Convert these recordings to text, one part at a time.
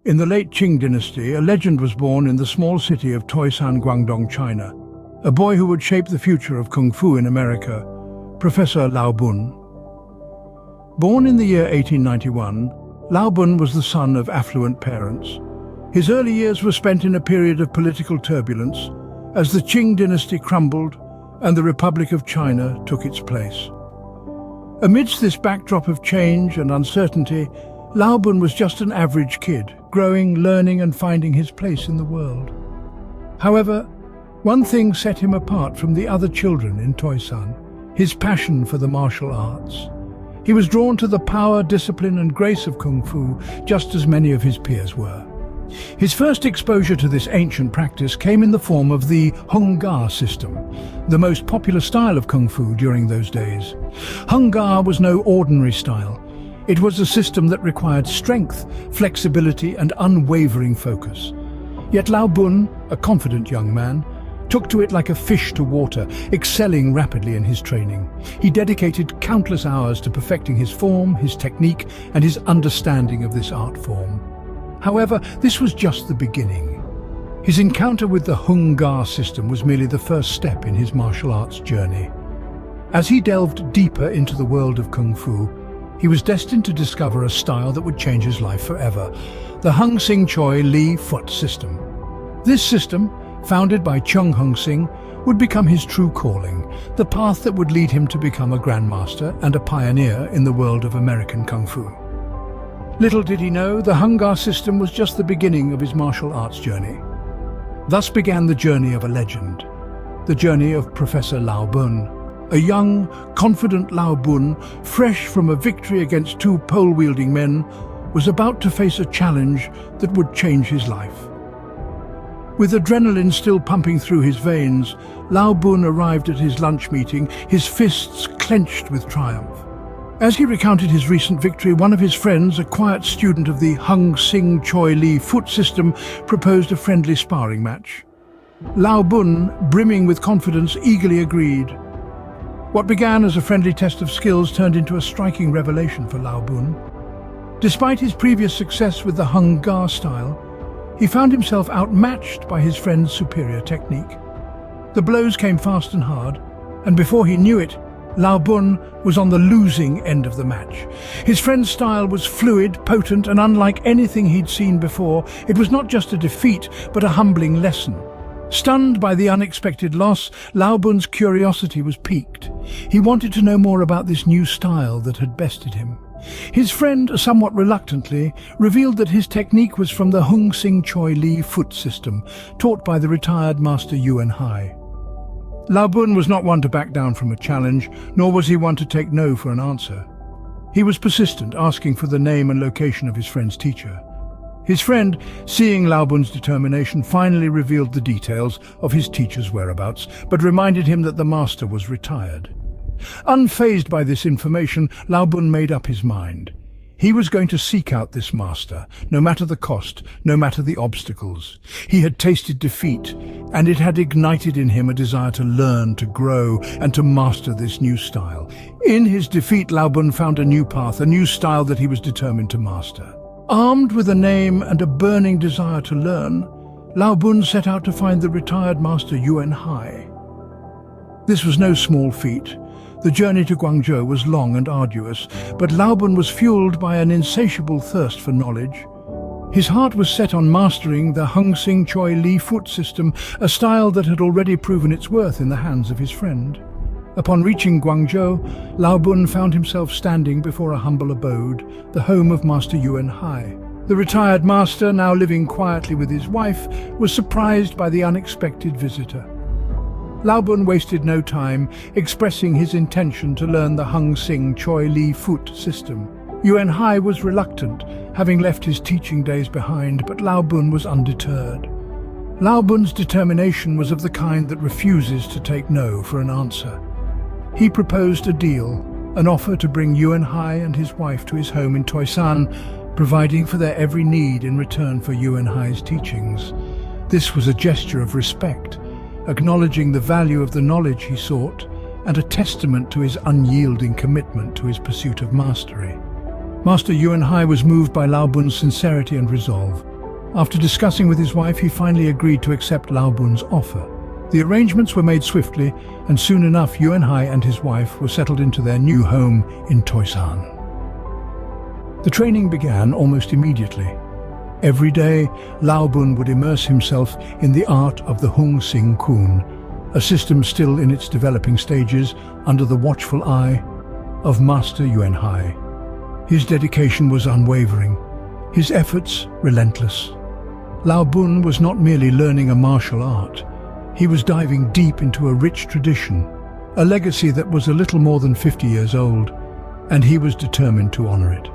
In the late Qing Dynasty, a legend was born in the small city of Toisan, Guangdong, China. A boy who would shape the future of Kung Fu in America, Professor Lau Bun. Born in the year 1891, Lau Bun was the son of affluent parents. His early years were spent in a period of political turbulence as the Qing Dynasty crumbled and the Republic of China took its place. Amidst this backdrop of change and uncertainty, Lau Bun was just an average kid, growing, learning and finding his place in the world. However, one thing set him apart from the other children in Toisan: his passion for the martial arts. He was drawn to the power, discipline and grace of Kung Fu, just as many of his peers were. His first exposure to this ancient practice came in the form of the Hung Gar system, the most popular style of Kung Fu during those days. Hung Gar was no ordinary style. It was a system that required strength, flexibility and unwavering focus. Yet Lau Bun, a confident young man, took to it like a fish to water, excelling rapidly in his training. He dedicated countless hours to perfecting his form, his technique and his understanding of this art form. However, this was just the beginning. His encounter with the Hung Gar system was merely the first step in his martial arts journey. As he delved deeper into the world of Kung Fu, he was destined to discover a style that would change his life forever: the hungsing Choy Li Fut system. This system, founded by hungsing, would become his true calling, the path that would lead him to become a grandmaster and a pioneer in the world of American Kung Fu. Little did he know, the Hung Gar system was just the beginning of his martial arts journey. Thus began the journey of a legend, the journey of Professor Lau Bun. A young, confident Lau Bun, fresh from a victory against two pole-wielding men, was about to face a challenge that would change his life. With adrenaline still pumping through his veins, Lau Bun arrived at his lunch meeting, his fists clenched with triumph. As he recounted his recent victory, one of his friends, a quiet student of the hungsing Choy Li Fut system, proposed a friendly sparring match. Lau Bun, brimming with confidence, eagerly agreed. What began as a friendly test of skills turned into a striking revelation for Lau Bun. Despite his previous success with the Hung Gar style, he found himself outmatched by his friend's superior technique. The blows came fast and hard, and before he knew it, Lau Bun was on the losing end of the match. His friend's style was fluid, potent, and unlike anything he'd seen before. It was not just a defeat, but a humbling lesson. Stunned by the unexpected loss, Lau Bun's curiosity was piqued. He wanted to know more about this new style that had bested him. His friend, somewhat reluctantly, revealed that his technique was from the hungsing Choy Li Fut system, taught by the retired master Yuanhai. Lau Bun was not one to back down from a challenge, nor was he one to take no for an answer. He was persistent, asking for the name and location of his friend's teacher. His friend, seeing Lau Bun's determination, finally revealed the details of his teacher's whereabouts, but reminded him that the master was retired. Unfazed by this information, Lau Bun made up his mind. He was going to seek out this master, no matter the cost, no matter the obstacles. He had tasted defeat, and it had ignited in him a desire to learn, to grow, and to master this new style. In his defeat, Lau Bun found a new path, a new style that he was determined to master. Armed with a name and a burning desire to learn, Lau Bun set out to find the retired master Yuanhai. This was no small feat. The journey to Guangzhou was long and arduous, but Lau Bun was fueled by an insatiable thirst for knowledge. His heart was set on mastering the hungsing Choy Li Fut system, a style that had already proven its worth in the hands of his friend. Upon reaching Guangzhou, Lau Bun found himself standing before a humble abode, the home of Master Yuanhai. The retired master, now living quietly with his wife, was surprised by the unexpected visitor. Lau Bun wasted no time, expressing his intention to learn the hungsing Choy Li Fut system. Yuanhai was reluctant, having left his teaching days behind, but Lau Bun was undeterred. Lau Bun's determination was of the kind that refuses to take no for an answer. He proposed a deal, an offer to bring Yuanhai and his wife to his home in Toisan, providing for their every need in return for Yuanhai's teachings. This was a gesture of respect, acknowledging the value of the knowledge he sought, and a testament to his unyielding commitment to his pursuit of mastery. Master Yuanhai was moved by Lau Bun's sincerity and resolve. After discussing with his wife, he finally agreed to accept Lau Bun's offer. The arrangements were made swiftly, and soon enough Yuanhai and his wife were settled into their new home in Toisan. The training began almost immediately. Every day, Lau Bun would immerse himself in the art of the hungsing, a system still in its developing stages under the watchful eye of Master Yuanhai. His dedication was unwavering, his efforts relentless. Lau Bun was not merely learning a martial art, he was diving deep into a rich tradition, a legacy that was a little more than 50 years old, and he was determined to honor it.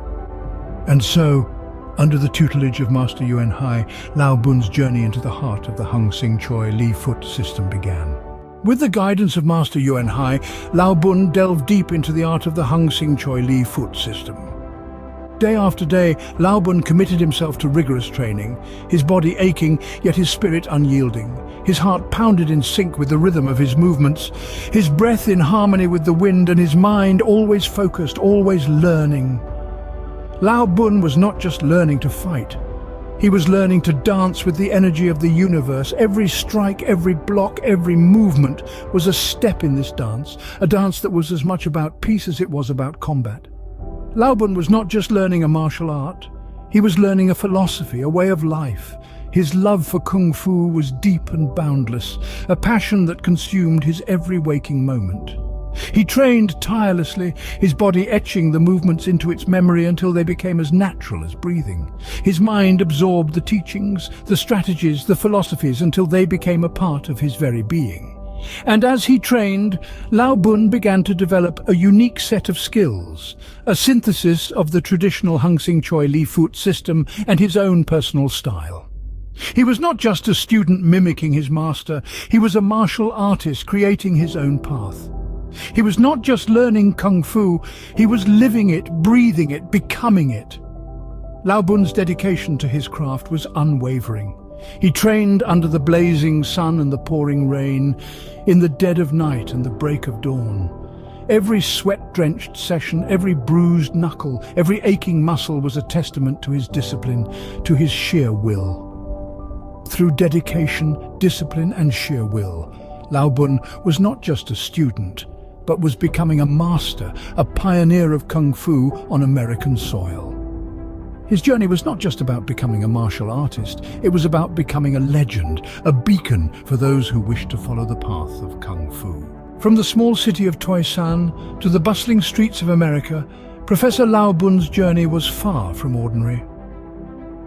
And so, under the tutelage of Master Yuanhai, Lau Bun's journey into the heart of the hungsing Choy Li Fut system began. With the guidance of Master Yuanhai, Lau Bun delved deep into the art of the hungsing Choy Li Fut system. Day after day, Lau Bun committed himself to rigorous training, his body aching, yet his spirit unyielding. His heart pounded in sync with the rhythm of his movements, his breath in harmony with the wind, and his mind always focused, always learning. Lau Bun was not just learning to fight. He was learning to dance with the energy of the universe. Every strike, every block, every movement was a step in this dance, a dance that was as much about peace as it was about combat. Lau Bun was not just learning a martial art, he was learning a philosophy, a way of life. His love for Kung Fu was deep and boundless, a passion that consumed his every waking moment. He trained tirelessly, his body etching the movements into its memory until they became as natural as breathing. His mind absorbed the teachings, the strategies, the philosophies until they became a part of his very being. And as he trained, Lau Bun began to develop a unique set of skills, a synthesis of the traditional hungsing Choy Li Fut system and his own personal style. He was not just a student mimicking his master, he was a martial artist creating his own path. He was not just learning Kung Fu, he was living it, breathing it, becoming it. Lau Bun's dedication to his craft was unwavering. He trained under the blazing sun and the pouring rain, in the dead of night and the break of dawn. Every sweat-drenched session, every bruised knuckle, every aching muscle was a testament to his discipline, to his sheer will. Through dedication, discipline and sheer will, Lau Bun was not just a student, but was becoming a master, a pioneer of Kung Fu on American soil. His journey was not just about becoming a martial artist, it was about becoming a legend, a beacon for those who wished to follow the path of Kung Fu. From the small city of Toisan to the bustling streets of America, Professor Lau Bun's journey was far from ordinary.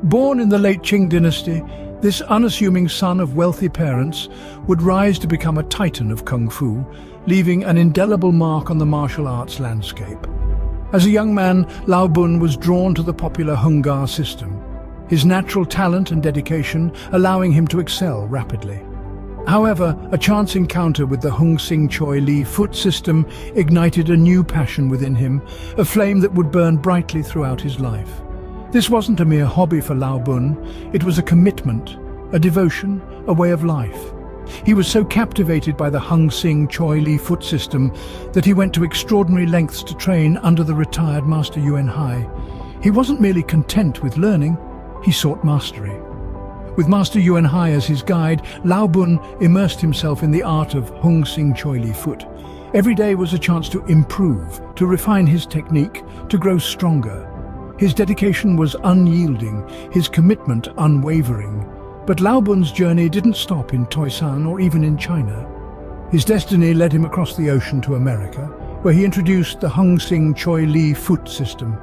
Born in the late Qing Dynasty, this unassuming son of wealthy parents would rise to become a titan of Kung Fu, leaving an indelible mark on the martial arts landscape. As a young man, Lau Bun was drawn to the popular Hung Gar system, his natural talent and dedication allowing him to excel rapidly. However, a chance encounter with the hungsing Choy Li Fut system ignited a new passion within him, a flame that would burn brightly throughout his life. This wasn't a mere hobby for Lau Bun, it was a commitment, a devotion, a way of life. He was so captivated by the hungsing Choy Li Fut system that he went to extraordinary lengths to train under the retired Master Yuanhai. He wasn't merely content with learning, he sought mastery. With Master Yuanhai as his guide, Lau Bun immersed himself in the art of hungsing Choy Li Fut. Every day was a chance to improve, to refine his technique, to grow stronger. His dedication was unyielding, his commitment unwavering. But Lau Bun's journey didn't stop in Toisan or even in China. His destiny led him across the ocean to America, where he introduced the hungsing Choy Li Fut system.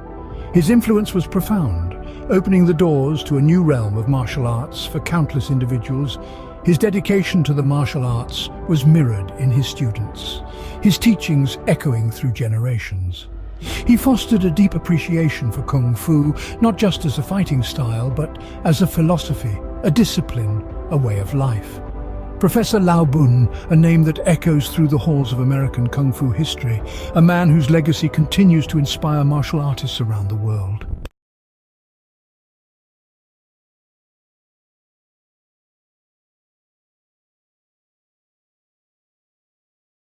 His influence was profound, opening the doors to a new realm of martial arts for countless individuals. His dedication to the martial arts was mirrored in his students, his teachings echoing through generations. He fostered a deep appreciation for Kung Fu, not just as a fighting style, but as a philosophy, a discipline, a way of life. Professor Lau Bun, a name that echoes through the halls of American Kung Fu history, a man whose legacy continues to inspire martial artists around the world.